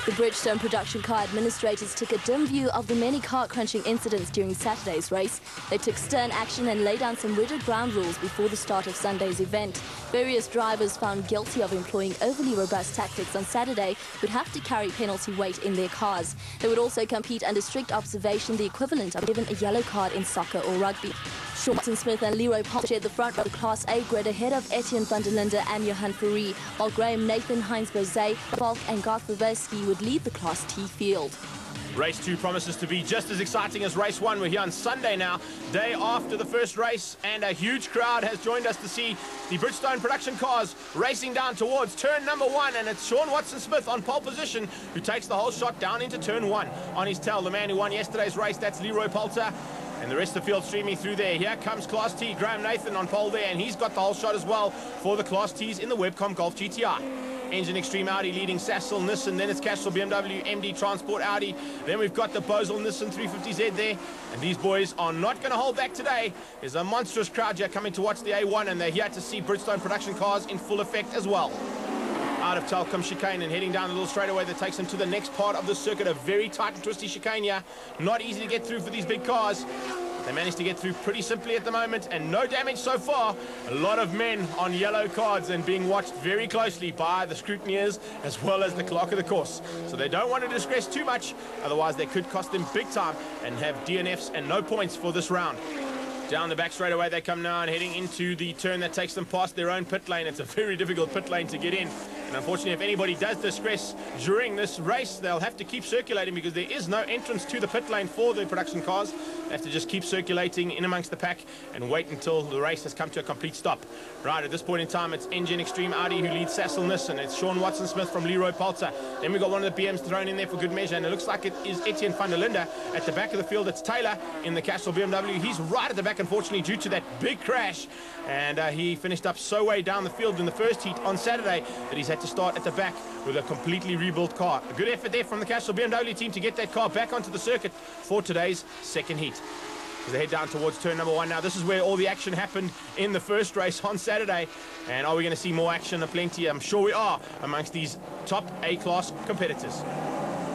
The Bridgestone production car administrators took a dim view of the many car-crunching incidents during Saturday's race. They took stern action and laid down some rigid ground rules before the start of Sunday's event. Various drivers found guilty of employing overly robust tactics on Saturday would have to carry penalty weight in their cars. They would also compete under strict observation, the equivalent of given a yellow card in soccer or rugby. Sean Smith and Leroy Potter shared the front row of the Class A grid ahead of Etienne van der Linde and Johan Prix, while Graham Nathan, Heinz Bozay, Falk and Garth Verbersky would lead the Class T field. Race 2 promises to be just as exciting as Race 1. We're here on Sunday now, day after the first race, and a huge crowd has joined us to see the Bridgestone production cars racing down towards turn number 1, and it's Sean Watson-Smith on pole position who takes the whole shot down into turn 1. On his tail, the man who won yesterday's race, that's Leroy Poulter. And the rest of the field streaming through there. Here comes Class T, Graham Nathan on pole there, and he's got the whole shot as well for the Class Ts in the Webcom Golf GTI. Engine Extreme Audi leading Sassel Nissan, then it's Castrol BMW, MD Transport Audi, then we've got the Bosel Nissan 350Z there, and these boys are not going to hold back today. There's a monstrous crowd here coming to watch the A1, and they're here to see Bridgestone production cars in full effect as well. Out of Telkom chicane and heading down a little straightaway that takes them to the next part of the circuit, a very tight and twisty chicane here. Not easy to get through for these big cars. They managed to get through pretty simply at the moment, and no damage so far. A lot of men on yellow cards and being watched very closely by the scrutineers as well as the clerk of the course. So they don't want to distress too much, otherwise they could cost them big time and have DNFs and no points for this round. Down the back straight away they come now and heading into the turn that takes them past their own pit lane. It's a very difficult pit lane to get in. And unfortunately, if anybody does distress during this race, they'll have to keep circulating because there is no entrance to the pit lane for the production cars. They have to just keep circulating in amongst the pack and wait until the race has come to a complete stop. Right, at this point in time, it's Engine Extreme Audi who leads Sassel Nissan. It's Sean Watson-Smith from Leroy Poulter. Then we've got one of the BMs thrown in there for good measure, and it looks like it is Etienne van der Linde. At the back of the field, it's Taylor in the Castrol BMW. He's right at the back, unfortunately, due to that big crash. And he finished up so way down the field in the first heat on Saturday that he's had to start at the back with a completely rebuilt car. A good effort there from the Castrol BMW team to get that car back onto the circuit for today's second heat. As they head down towards turn number 1 now, this is where all the action happened in the first race on Saturday. And are we going to see more action? Plenty, I'm sure we are, amongst these top A-class competitors.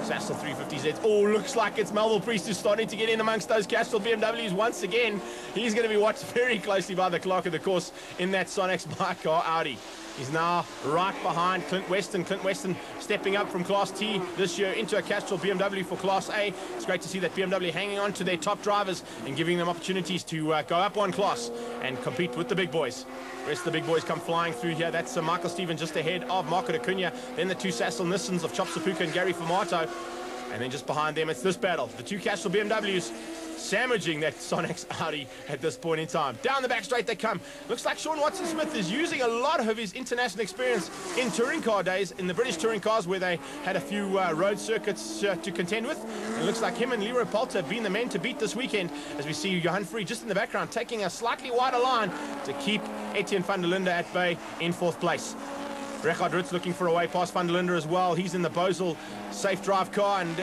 Sassel 350Z. Oh, looks like it's Melville Priest who's starting to get in amongst those Castrol BMWs once again. He's going to be watched very closely by the clerk of the course in that Sonex bike car Audi. He's now right behind Clint Weston. Clint Weston stepping up from Class T this year into a Castrol BMW for Class A. It's great to see that BMW hanging on to their top drivers and giving them opportunities to go up one class and compete with the big boys. The rest of the big boys come flying through here. That's Michael Stephen just ahead of Marco Acuna. Then the two Sassel Nissans of Chop Sapuka and Gary Formato. And then just behind them, it's this battle. The two Castrol BMWs sandwiching that Sonex Audi at this point in time. Down the back straight they come. Looks like Sean Watson-Smith is using a lot of his international experience in touring car days, in the British touring cars where they had a few road circuits to contend with. It looks like him and Leroy Poulter have been the men to beat this weekend, as we see Johan Free just in the background taking a slightly wider line to keep Etienne van der Linde at bay in 4th place. Richard Ritz looking for a way past van der Linde as well. He's in the Bosel safe drive car, and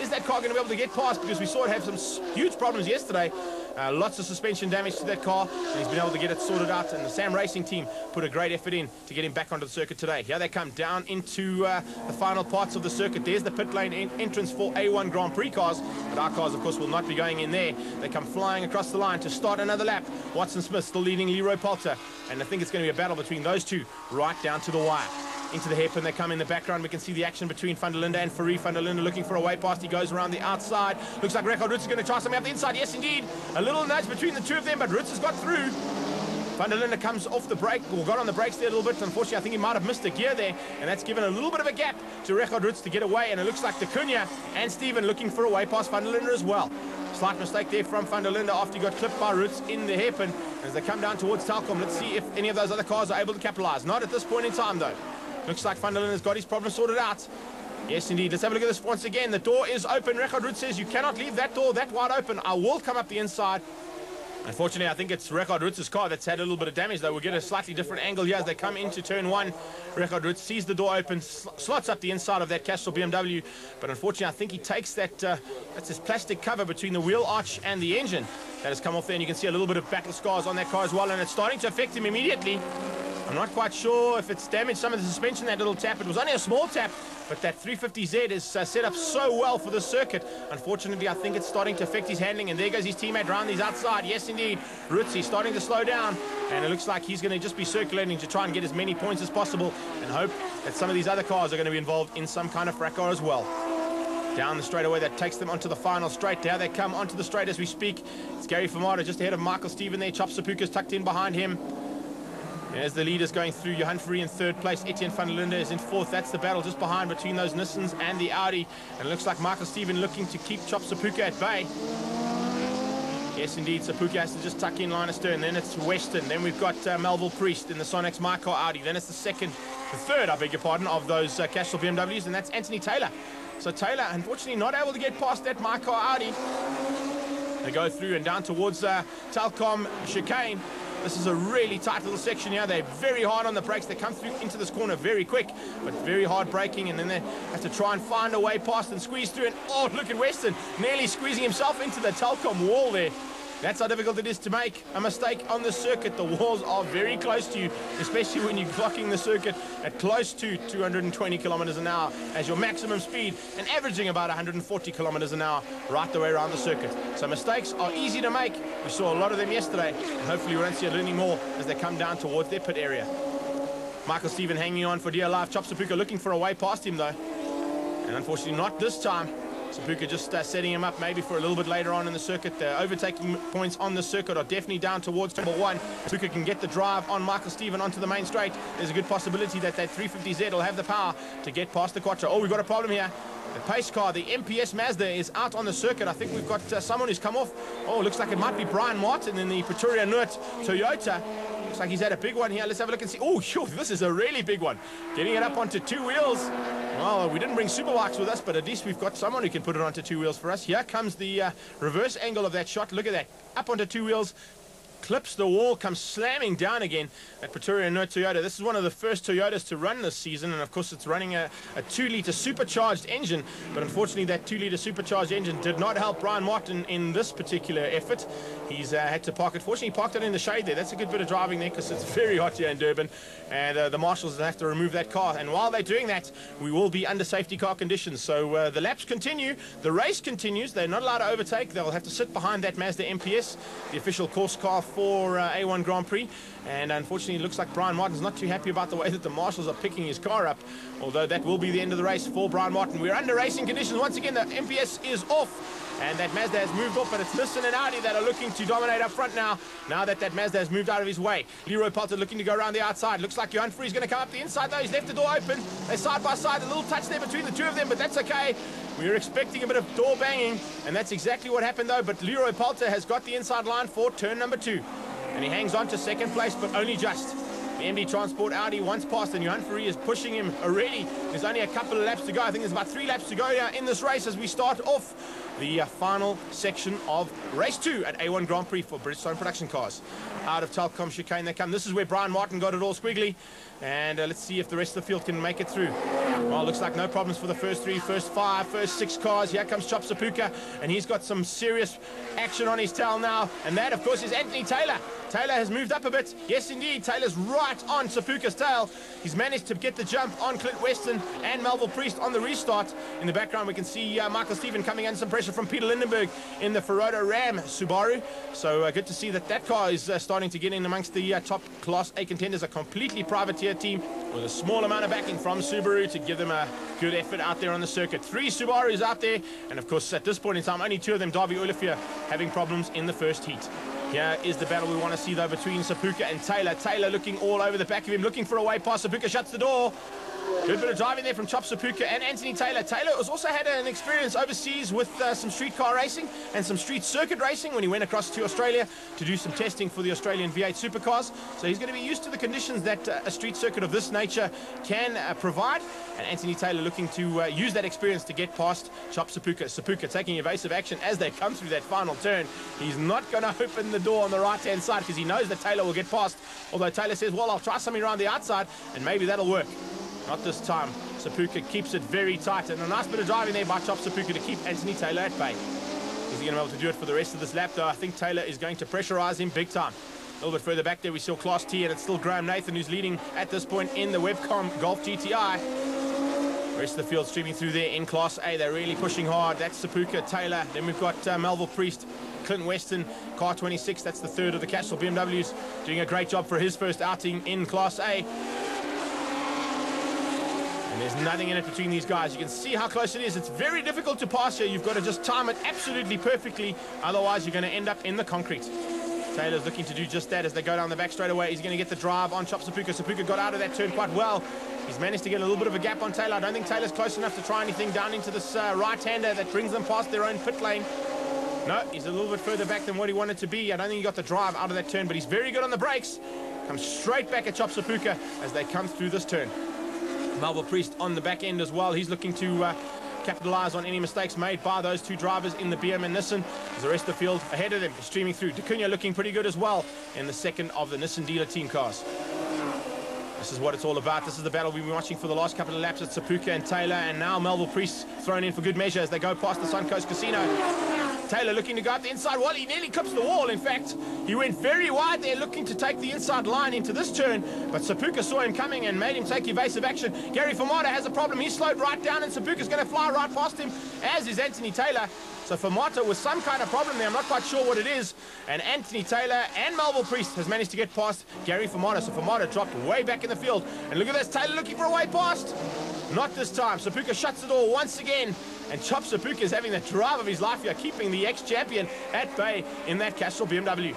is that car going to be able to get past? Because we saw it have some huge problems yesterday. Lots of suspension damage to that car, and he's been able to get it sorted out, and the Sam Racing team put a great effort in to get him back onto the circuit today. Here they come down into the final parts of the circuit. There's the pit lane entrance for A1 Grand Prix cars, but our cars, of course, will not be going in there. They come flying across the line to start another lap. Watson-Smith still leading Leroy Poulter, and I think it's going to be a battle between those two right down to the wire. Into the hairpin they come in the background. We can see the action between van der Linde and Farid. Van der Linde looking for a way past. He goes around the outside. Looks like Richard Ritz is going to try something up the inside. Yes, indeed. A little nudge between the two of them, but Ritz has got through. Van der Linde comes off the brake, or got on the brakes there a little bit. Unfortunately, I think he might have missed a gear there, and that's given a little bit of a gap to Richard Ritz to get away, and it looks like Acuna and Stephen looking for a way past van der Linde as well. Slight mistake there from van der Linde after he got clipped by Ritz in the hairpin. As they come down towards Telkom, let's see if any of those other cars are able to capitalize. Not at this point in time, though. Looks like van der Linde has got his problem sorted out. Yes, indeed. Let's have a look at this once again. The door is open. Richard Ritz says, you cannot leave that door that wide open. I will come up the inside. Unfortunately, I think it's Richard Ritz's car that's had a little bit of damage, though. We'll get a slightly different angle here as they come into turn 1. Richard Ritz sees the door open, slots up the inside of that Castrol BMW, but unfortunately, I think he takes that, that's his plastic cover between the wheel arch and the engine that has come off there, and you can see a little bit of battle scars on that car as well, and it's starting to affect him immediately. I'm not quite sure if it's damaged some of the suspension, that little tap. It was only a small tap, but that 350Z is set up so well for the circuit. Unfortunately, I think it's starting to affect his handling, and there goes his teammate round these outside. Yes, indeed, Rutzi starting to slow down, and it looks like he's going to just be circulating to try and get as many points as possible and hope that some of these other cars are going to be involved in some kind of fracas as well. Down the straightaway that takes them onto the final straight. Now they come onto the straight as we speak. It's Gary Fumata just ahead of Michael Steven there. Chop Sapuka's tucked in behind him. As the leaders going through, Johan Fourie in third place, Etienne van der Linde is in fourth. That's the battle just behind between those Nissans and the Audi. And it looks like Michael Steven looking to keep Chop Sapuka at bay. Yes, indeed, Sapuka has to just tuck in line astern. Then it's Western. Then we've got Melville Priest in the Sonex Mycar Audi. Then it's the third, I beg your pardon, of those Castrol BMWs, and that's Anthony Taylor. So Taylor, unfortunately, not able to get past that Mycar Audi. They go through and down towards Telkom chicane. This is a really tight little section here. They're very hard on the brakes. They come through into this corner very quick, but very hard braking, and then they have to try and find a way past and squeeze through. And oh, look at Weston nearly squeezing himself into the Telkom wall there. That's how difficult it is to make a mistake on the circuit. The walls are very close to you, especially when you're clocking the circuit at close to 220 kilometers an hour as your maximum speed and averaging about 140 kilometers an hour right the way around the circuit. So mistakes are easy to make. We saw a lot of them yesterday, and hopefully we won't see any more as they come down towards their pit area. Michael Steven hanging on for dear life. Chop Sapuka looking for a way past him though, and unfortunately not this time. Sapuka just setting him up maybe for a little bit later on in the circuit. The overtaking points on the circuit are definitely down towards number one. Sapuka can get the drive on Michael Steven onto the main straight. There's a good possibility that 350Z will have the power to get past the Quattro. Oh, we've got a problem here. The pace car, the MPS Mazda, is out on the circuit. I think we've got someone who's come off. Oh, looks like it might be Brian Martin in the Pretoria Noord Toyota. Looks like he's had a big one here. Let's have a look and see. Oh, sure, this is a really big one. Getting it up onto two wheels. Well, we didn't bring Superbikes with us, but at least we've got someone who can put it onto two wheels for us. Here comes the reverse angle of that shot. Look at that. Up onto two wheels. Clips the wall, comes slamming down again at Pretoria Noord Toyota. This is one of the first Toyotas to run this season, and of course it's running a 2-litre supercharged engine, but unfortunately that 2-litre supercharged engine did not help Brian Martin in this particular effort. He's had to park it. Fortunately, he parked it in the shade there. That's a good bit of driving there because it's very hot here in Durban, and the marshals have to remove that car. And while they're doing that, we will be under safety car conditions. So the laps continue, the race continues. They're not allowed to overtake. They'll have to sit behind that Mazda MPS, the official course car for A1 Grand Prix. And unfortunately, it looks like Brian Martin's not too happy about the way that the marshals are picking his car up, although that will be the end of the race for Brian Martin. We're under racing conditions. Once again, the MPS is off, and that Mazda has moved off, but it's Nissan and Audi that are looking to dominate up front now that Mazda has moved out of his way. Leroy Poulter looking to go around the outside. Looks like Johan Fourie is going to come up the inside, though. He's left the door open. They're side by side. A little touch there between the two of them, but that's okay. We were expecting a bit of door banging, and that's exactly what happened, though. But Leroy Poulter has got the inside line for turn number 2. And he hangs on to second place, but only just. The MD Transport Audi once passed, and Johan Fourie is pushing him already. There's only a couple of laps to go. I think there's about 3 laps to go in this race as we start off the final section of race 2 at A1 Grand Prix for Bridgestone production cars. Out of Telkom chicane they come. This is where Brian Martin got it all squiggly. And let's see if the rest of the field can make it through. Well, looks like no problems for the first 3, first 5, first 6 cars. Here comes Chop Sapuka, and he's got some serious action on his tail now. And that, of course, is Anthony Taylor. Taylor has moved up a bit. Yes, indeed, Taylor's right on Sapuka's tail. He's managed to get the jump on Clint Weston and Melville Priest on the restart. In the background, we can see Michael Steven coming under some pressure from Peter Lindenberg in the Ferrari Ram Subaru. So good to see that car is starting to get in amongst the top Class A contenders, a completely privateer team with a small amount of backing from Subaru to give them a good effort out there on the circuit. 3 Subarus out there, and of course at this point in time only 2 of them, Darby Olivier, having problems in the first heat. Here is the battle we want to see though between Sapuka and Taylor. Taylor looking all over the back of him, looking for a way past. Sapuka shuts the door. Good bit of driving there from Chop Sapuka and Anthony Taylor. Taylor has also had an experience overseas with some street car racing and some street circuit racing when he went across to Australia to do some testing for the Australian V8 supercars. So he's going to be used to the conditions that a street circuit of this nature can provide. And Anthony Taylor looking to use that experience to get past Chop Sapuka. Sapuka taking evasive action as they come through that final turn. He's not going to open the door on the right-hand side because he knows that Taylor will get past. Although Taylor says, well, I'll try something around the outside and maybe that'll work. Not this time. Sapuka keeps it very tight, and a nice bit of driving there by Chop Sapuka to keep Anthony Taylor at bay. Is he going to be able to do it for the rest of this lap, though? I think Taylor is going to pressurize him big time. A little bit further back there, we saw Class T, and it's still Graham Nathan who's leading at this point in the Webcom Golf GTI. Rest of the field streaming through there in Class A. They're really pushing hard. That's Sapuka, Taylor. Then we've got Melville Priest, Clint Weston, car 26. That's the third of the Cashel BMWs. Doing a great job for his first outing in Class A. And there's nothing in it between these guys. You can see how close it is. It's very difficult to pass here. You've got to just time it absolutely perfectly. Otherwise, you're going to end up in the concrete. Taylor's looking to do just that as they go down the back straight away. He's going to get the drive on Chop Sapuka. Sapuka got out of that turn quite well. He's managed to get a little bit of a gap on Taylor. I don't think Taylor's close enough to try anything down into this right-hander that brings them past their own pit lane. No, he's a little bit further back than what he wanted to be. I don't think he got the drive out of that turn, but he's very good on the brakes. Comes straight back at Chop Sapuka as they come through this turn. Melville Priest on the back end as well. He's looking to capitalize on any mistakes made by those two drivers in the BM and Nissan. As the rest of the field ahead of them, streaming through. Dacunia looking pretty good as well in the second of the Nissan dealer team cars. This is what it's all about. This is the battle we've been watching for the last couple of laps at Sapuka and Taylor, and now Melville Priest thrown in for good measure as they go past the Suncoast Casino. Taylor looking to go up the inside. Well, he nearly clips the wall. In fact, he went very wide there looking to take the inside line into this turn, but Sapuka saw him coming and made him take evasive action. Gary Famata has a problem. He slowed right down and Sapuka's going to fly right past him, as is Anthony Taylor. So Famata with some kind of problem there. I'm not quite sure what it is. And Anthony Taylor and Melville Priest has managed to get past Gary Famata. So Famata dropped way back in the field. And look at this, Taylor looking for a way past. Not this time. Sapuka shuts the door once again. And Chop Sapuka is having the drive of his life here, keeping the ex-champion at bay in that Cashel BMW.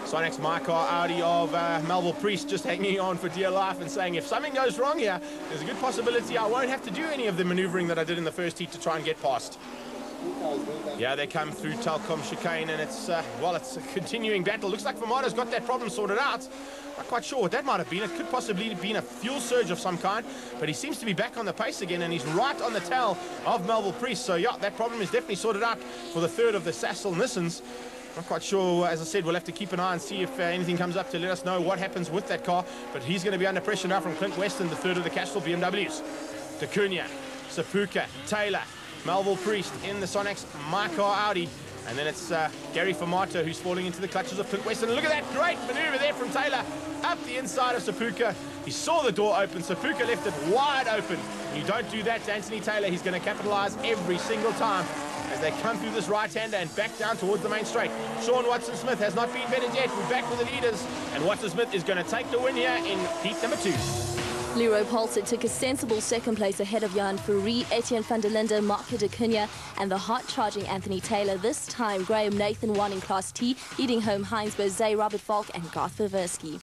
Sonex my car Audi of Melville Priest just hanging on for dear life and saying, if something goes wrong here, there's a good possibility I won't have to do any of the maneuvering that I did in the first heat to try and get past. Yeah, they come through Telkom chicane, and it's well, it's a continuing battle. Looks like Famata's got that problem sorted out. Not quite sure what that might have been. It could possibly have been a fuel surge of some kind, but he seems to be back on the pace again, and he's right on the tail of Melville Priest. So yeah, that problem is definitely sorted out for the third of the Sasol Nissans. Not quite sure. As I said, we'll have to keep an eye and see if anything comes up to let us know what happens with that car, but he's going to be under pressure now from Clint Weston, the third of the Cashel BMWs. Dacunia, Sapuka, Taylor, Melville Priest in the Sonex my car Audi, and then it's Gary Famata who's falling into the clutches of Clint Weston. Look at that great maneuver there from Taylor up the inside of Sapuka. He saw the door open. Sapuka left it wide open. You don't do that to Anthony Taylor. He's going to capitalize every single time as they come through this right-hander and back down towards the main straight. Sean Watson-Smith has not been bettered yet. We're back with the leaders, and Watson-Smith is going to take the win here in heat number 2. Leroy Polsett took a sensible second place ahead of Jan Fourie, Etienne van der Linde, Marco Dacunia and the hard-charging Anthony Taylor. This time, Graham Nathan won in Class T, leading home Heinz Bozé, Robert Falk and Garth Verversky.